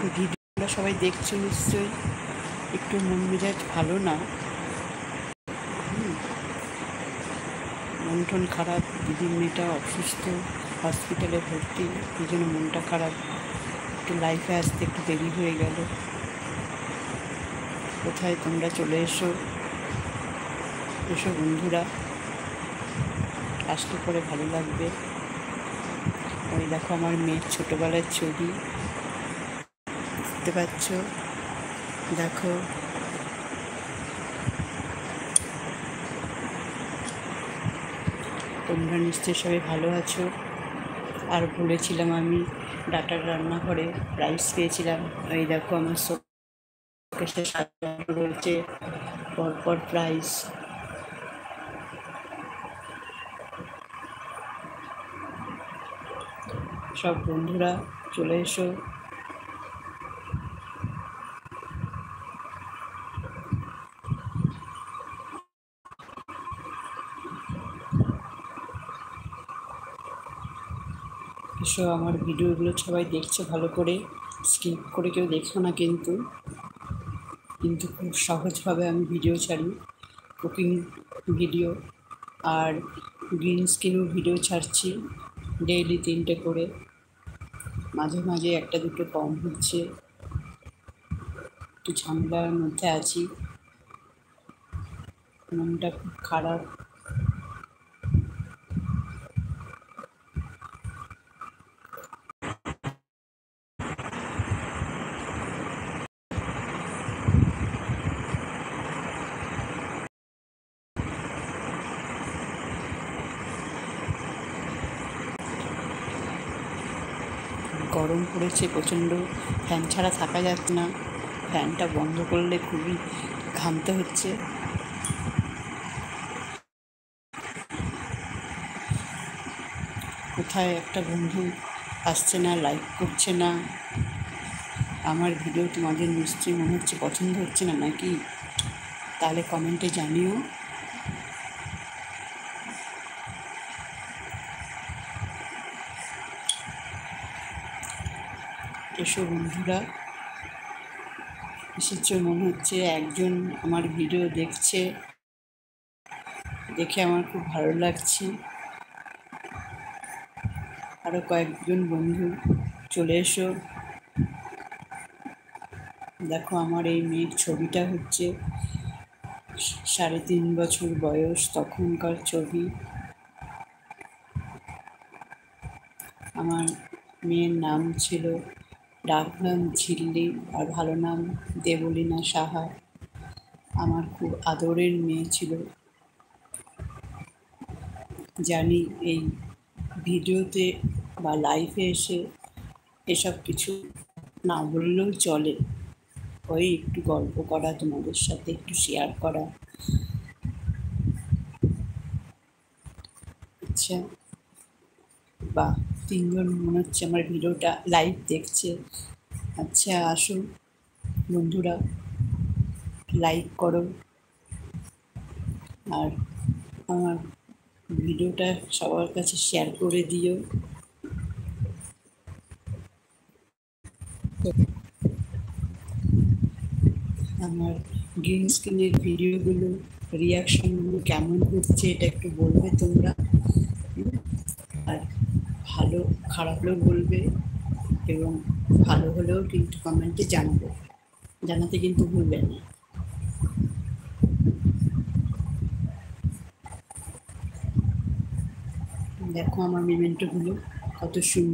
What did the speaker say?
ভিডিওটা সবাই দেখছো নিশ্চয়ই। একটু মন মেজাজ ভালো না, মন টন খারাপ। দিদির মেয়েটা অসুস্থ, হসপিটালে ভর্তি, এই জন্য মনটা খারাপ। একটু লাইফে আসতে একটু দেরি হয়ে গেল। কোথায় তোমরা চলে এসো, এসো বন্ধুরা, আসলে পরে ভালো লাগবে। ওই দেখো আমার মেয়ের ছোটোবেলার ছবি, দেখতে পাচ্ছ? দেখো, তোমরা নিশ্চয়ই সবাই ভালো আছো। আর বলেছিলাম আমি ডাটার রান্নাঘরে প্রাইজ পেয়েছিলাম। এই দেখো আমার শোকেসে সাজানো রয়েছে পরপর প্রাইজ। সব বন্ধুরা চলে এসো। এসো, আমার ভিডিওগুলো সবাই দেখছো ভালো করে, স্কিপ করে কেউ দেখো না কিন্তু। কিন্তু খুব সহজভাবে আমি ভিডিও ছাড়ি, কুকিং ভিডিও আর গ্রিন স্কিনও ভিডিও ছাড়ছি ডেইলি 3টে করে। মাঝে মাঝে একটা দুটো কম হচ্ছে, একটু ঝামেলার মধ্যে আছি, মনটা খুব খারাপ। গরম পড়েছে প্রচণ্ড, ফ্যান ছাড়া থাকা যাচ্ছে না। ফ্যানটা বন্ধ করলে খুবই ঘামতে হচ্ছে। কোথায় একটা বন্ধু আসছে না, লাইক করছে না। আমার ভিডিও তোমাদের নিশ্চয়ই মনে হচ্ছে পছন্দ হচ্ছে না নাকি? তাহলে কমেন্টে জানিও। এসো বন্ধুরা, এসেছো মনে হচ্ছে, একজন আমার ভিডিও দেখছে, দেখে আমার খুব ভালো লাগছে। আরও কয়েকজন বন্ধু চলে এসো। দেখো আমার এই মেয়ের ছবিটা হচ্ছে 3.5 বছর বয়স তখনকার ছবি। আমার মেয়ের নাম ছিল, ডাক নাম ঝিল্লি, আর ভালো নাম দেবলীনা সাহা। আমার খুব আদরের মেয়ে ছিল। জানি এই ভিডিওতে বা লাইভে এসে এসব কিছু না বললেও চলে, ওই একটু গল্প করা, তোমাদের সাথে একটু শেয়ার করা। আচ্ছা, বা 3জন মনে হচ্ছে আমার ভিডিওটা লাইভ দেখছে। আচ্ছা আসো বন্ধুরা, লাইক করো আর আমার ভিডিওটা সবার কাছে শেয়ার করে দিও। আমার গ্রিন স্ক্রিনের ভিডিওগুলো, রিয়াকশানগুলো কেমন হচ্ছে এটা একটু বলবে তোমরা। আর ভালো খারাপও বলবে, এবং ভালো হলেও কিন্তু কমেন্টে জানাবে, জানাতে কিন্তু ভুলবেন না। দেখো আমার মেমেন্টোগুলো কত সুন্দর।